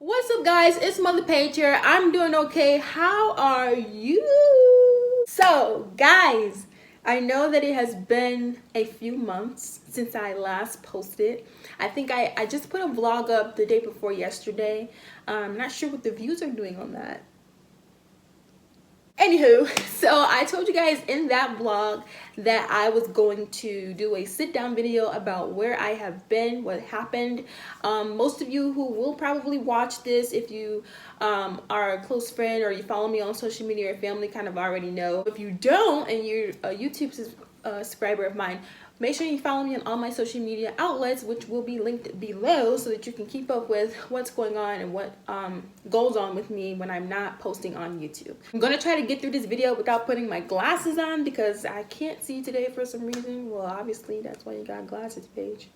What's up, guys? It's Mother Paige here. I'm doing okay. How are you? So, guys, I know that it has been a few months since I last posted. I think I just put a vlog up the day before yesterday. I'm not sure what the views are doing on that. Anywho, so I told you guys in that vlog that I was going to do a sit down video about where I have been, what happened. Most of you who will probably watch this, if you are a close friend or you follow me on social media or family, kind of already know. If you don't and you're a YouTube subscriber of mine, make sure you follow me on all my social media outlets, which will be linked below, so that you can keep up with what's going on and what goes on with me when I'm not posting on YouTube. I'm gonna try to get through this video without putting my glasses on because I can't see today for some reason. Well, obviously that's why you got glasses, Paige.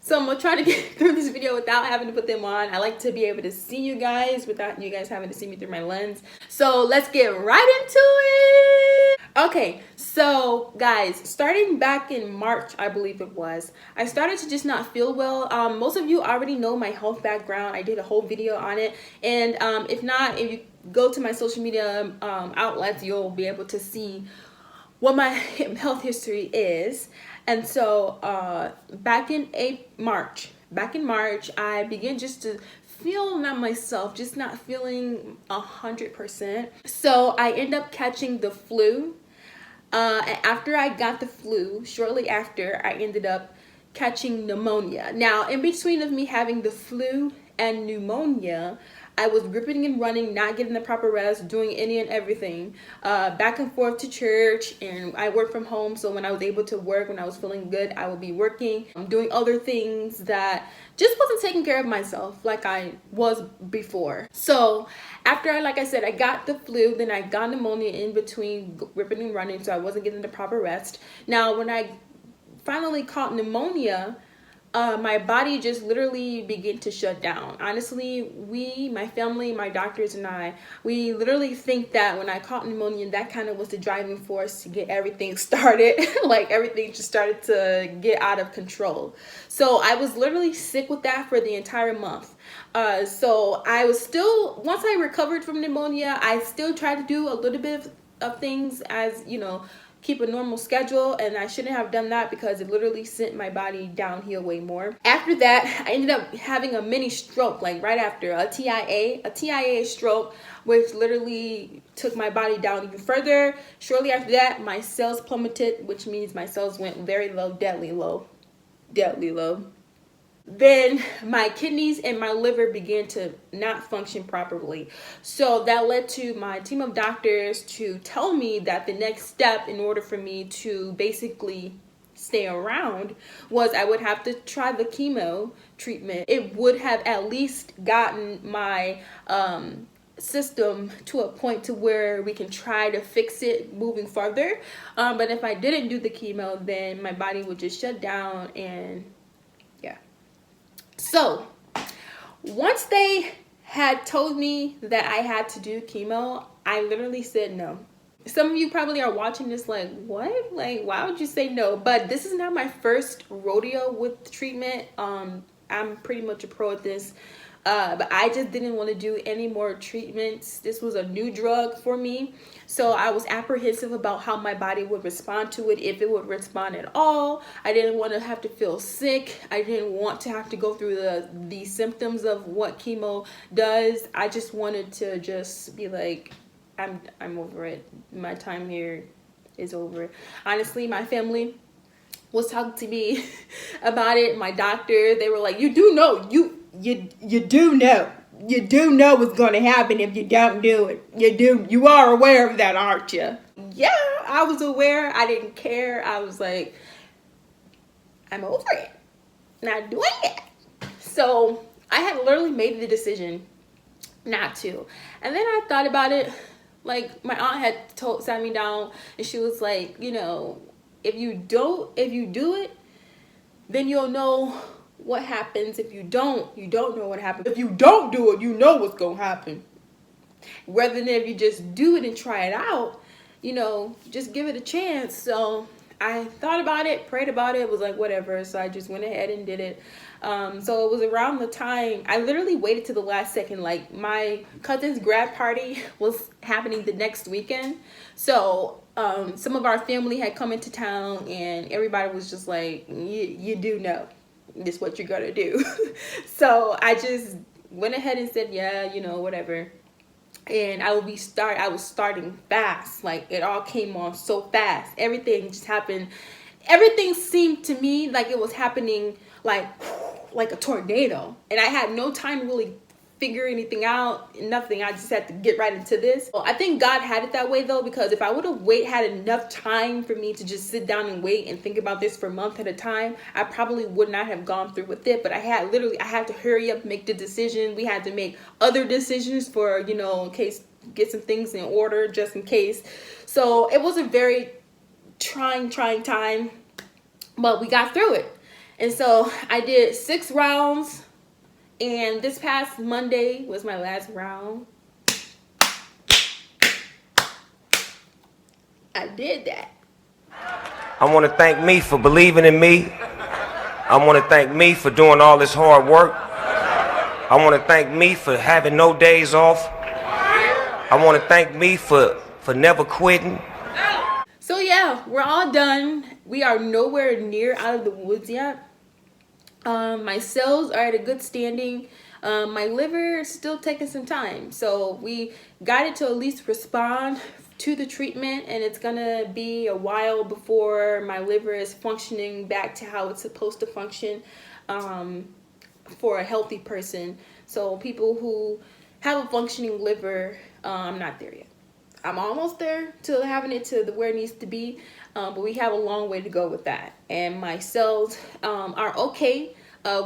So I'm gonna try to get through this video without having to put them on. I like to be able to see you guys without you guys having to see me through my lens. So let's get right into it. Okay, so guys, starting back in March, I believe it was, I started to just not feel well. Most of you already know my health background. I did a whole video on it. And if not, if you go to my social media outlets, you'll be able to see what my health history is. And so back in March, I began just to feel not myself, just not feeling 100%. So I end up catching the flu. And after I got the flu, shortly after, I ended up catching pneumonia. Now, in between of me having the flu and pneumonia, I was ripping and running, not getting the proper rest, doing any and everything, back and forth to church, and I work from home, so when I was able to work, when I was feeling good, I would be working, doing other things that just wasn't taking care of myself like I was before. So after, like I said, I got the flu, then I got pneumonia in between ripping and running, so I wasn't getting the proper rest. Now, when I finally caught pneumonia, my body just literally began to shut down. Honestly, my family, my doctors and I, we literally think that when I caught pneumonia, that kind of was the driving force to get everything started. Like everything just started to get out of control. So I was literally sick with that for the entire month. So I was still, once I recovered from pneumonia, I still tried to do a little bit of things as, you know, keep a normal schedule, and I shouldn't have done that because it literally sent my body downhill way more. After that, I ended up having a mini stroke, like right after a TIA stroke, which literally took my body down even further. Shortly after that, my cells plummeted, which means my cells went very low, deadly low. Then my kidneys and my liver began to not function properly. So that led to my team of doctors to tell me that the next step in order for me to basically stay around was I would have to try the chemo treatment. It would have at least gotten my system to a point to where we can try to fix it moving further. But if I didn't do the chemo, then my body would just shut down, and yeah. So once they had told me that I had to do chemo, I literally said no. Some of you probably are watching this like, what? Like, why would you say no? But this is not my first rodeo with treatment. I'm pretty much a pro at this. But I just didn't want to do any more treatments. This was a new drug for me. So I was apprehensive about how my body would respond to it, if it would respond at all. I didn't want to have to feel sick. I didn't want to have to go through the symptoms of what chemo does. I just wanted to just be like, I'm over it. My time here is over. Honestly, my family was talking to me about it. My doctor, they were like, you do know, you do know what's going to happen if you don't do it. You are aware of that, aren't you? Yeah, I was aware. I didn't care. I was like, I'm over it. Not doing it. So I had literally made the decision not to. And then I thought about it. Like, my aunt had sat me down, and she was like, you know, if you do it, then you'll know what happens. If you don't know what happens. If you don't do it, you know what's gonna happen. Rather than if you just do it and try it out, you know, just give it a chance. So I thought about it, prayed about it, was like, whatever. So I just went ahead and did it. So it was around the time, I literally waited to the last second. Like, my cousin's grad party was happening the next weekend. So some of our family had come into town, and everybody was just like, you do know this is what you're gonna do. So I just went ahead and said, yeah, you know, whatever. And I was starting fast. Like, it all came on so fast. Everything just happened. Everything seemed to me like it was happening like a tornado. And I had no time to really figure anything out, nothing. I just had to get right into this. Well, I think God had it that way though, because if I would have had enough time for me to just sit down and wait and think about this for a month at a time, I probably would not have gone through with it. But I had to hurry up, make the decision. We had to make other decisions for, you know, in case, get some things in order just in case. So it was a very trying time, but we got through it. And so I did 6 rounds. And this past Monday was my last round. I did that. I want to thank me for believing in me. I want to thank me for doing all this hard work. I want to thank me for having no days off. I want to thank me for never quitting. So yeah, we're all done. We are nowhere near out of the woods yet. My cells are at a good standing. My liver is still taking some time. So we got it to at least respond to the treatment, and it's gonna be a while before my liver is functioning back to how it's supposed to function for a healthy person. So people who have a functioning liver, I'm not there yet. I'm almost there to having it to where it needs to be, but we have a long way to go with that. And my cells are okay.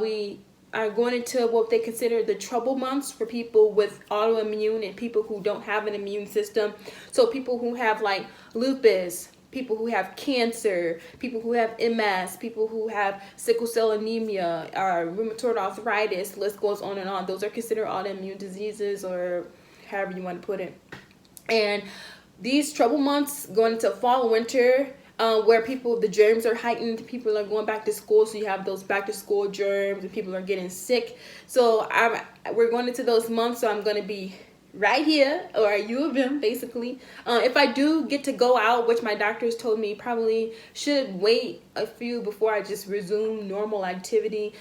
We are going into what they consider the trouble months for people with autoimmune and people who don't have an immune system. So people who have like lupus, people who have cancer, people who have MS, people who have sickle cell anemia, rheumatoid arthritis, list goes on and on. Those are considered autoimmune diseases, or however you want to put it. And these trouble months going into fall, winter, where the germs are heightened, people are going back to school, so you have those back to school germs, and people are getting sick. So we're going into those months, so I'm going to be right here, or at U of M, basically. If I do get to go out, which my doctors told me probably should wait a few before I just resume normal activity,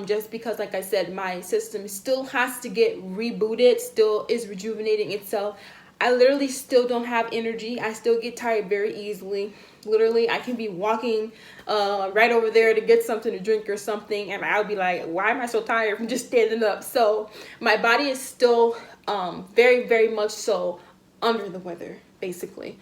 just because, like I said, my system still has to get rebooted, still is rejuvenating itself. I literally still don't have energy. I still get tired very easily. Literally, I can be walking right over there to get something to drink or something, and I'll be like, why am I so tired from just standing up? So my body is still very, very much so under the weather, basically.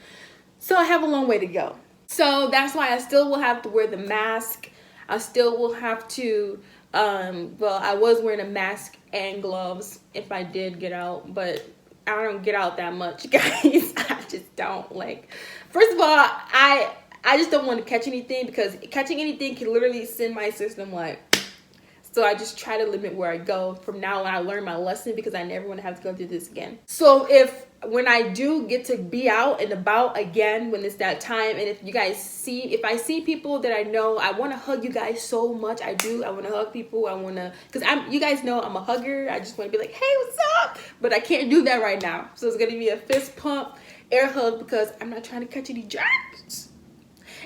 So I have a long way to go. So that's why I still will have to wear the mask. I still will have to, well, I was wearing a mask and gloves if I did get out, but I don't get out that much, guys. I just don't. Like, first of all, I just don't want to catch anything, because catching anything can literally send my system like. So I just try to limit where I go from now on. I learned my lesson, because I never want to have to go through this again. So when I do get to be out and about again, when it's that time, and if I see people that I know, I want to hug you guys so much. I do. I want to hug people. Because you guys know I'm a hugger. I just want to be like, hey, what's up? But I can't do that right now. So it's going to be a fist pump, air hug, because I'm not trying to catch any germs.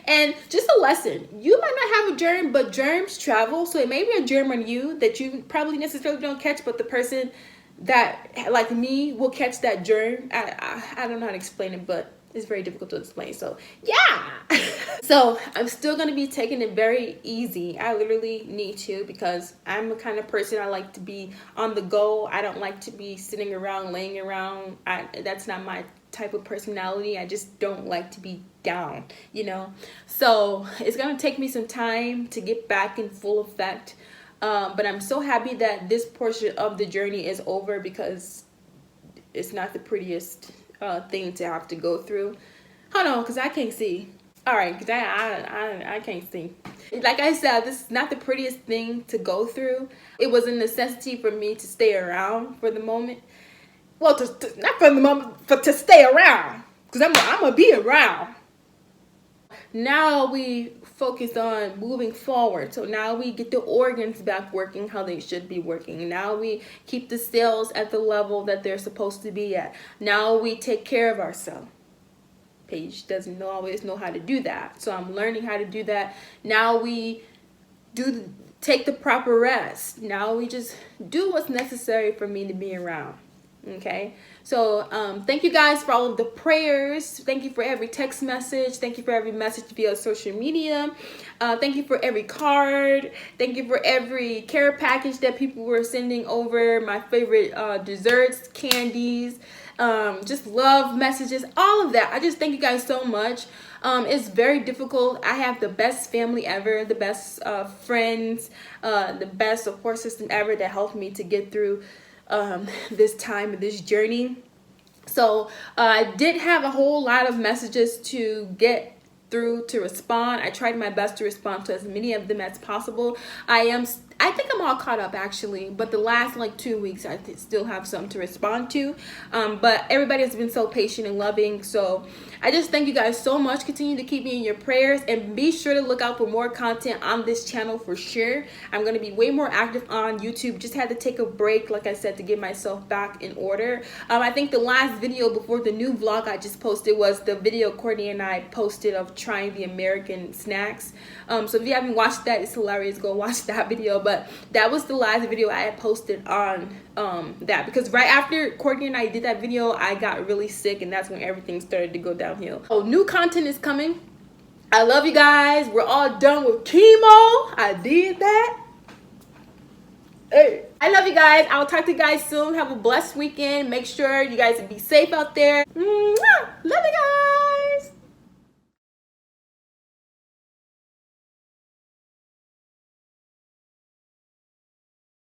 And just a lesson, you might not have a germ, but germs travel. So it may be a germ on you that you probably necessarily don't catch, but the person that, like me, will catch that germ. I don't know how to explain it, but it's very difficult to explain. So yeah. So I'm still going to be taking it very easy. I literally need to, because I'm the kind of person, I like to be on the go. I don't like to be sitting around, laying around. That's not my type of personality. I just don't like to be down, you know. So it's going to take me some time to get back in full effect. But I'm so happy that this portion of the journey is over, because it's not the prettiest thing to have to go through. Hold on, because I can't see. All right, because I can't see. Like I said, this is not the prettiest thing to go through. It was a necessity for me to stay around for the moment. Well, not for the moment, but to stay around, because I'm gonna be around. Now we focus on moving forward. So now we get the organs back working how they should be working. Now we keep the cells at the level that they're supposed to be at. Now we take care of ourselves. Paige doesn't always know how to do that, so I'm learning how to do that. Now we take the proper rest. Now we just do what's necessary for me to be around. Okay, so thank you guys for all of the prayers. Thank you for every text message. Thank you for every message via social media. Thank you for every card. Thank you for every care package that people were sending over. My favorite desserts, candies, just love messages, all of that. I just thank you guys so much. It's very difficult. I have the best family ever, the best friends, the best support system ever that helped me to get through this time, this journey. So I did have a whole lot of messages to get through, to respond. I tried my best to respond to as many of them as possible. I think I'm all caught up actually, but the last like 2 weeks I still have some to respond to. But everybody has been so patient and loving, so I just thank you guys so much. Continue to keep me in your prayers, and be sure to look out for more content on this channel for sure. I'm going to be way more active on YouTube. Just had to take a break, like I said, to get myself back in order. I think the last video before the new vlog I just posted was the video Courtney and I posted of trying the American snacks. So if you haven't watched that, it's hilarious. Go watch that video. But that was the last video I had posted on that, because right after Courtney and I did that video, I got really sick, and that's when everything started to go downhill. Oh, new content is coming. I love you guys. We're all done with chemo. I did that. Hey, I love you guys. I'll talk to you guys soon. Have a blessed weekend. Make sure you guys be safe out there. Mwah!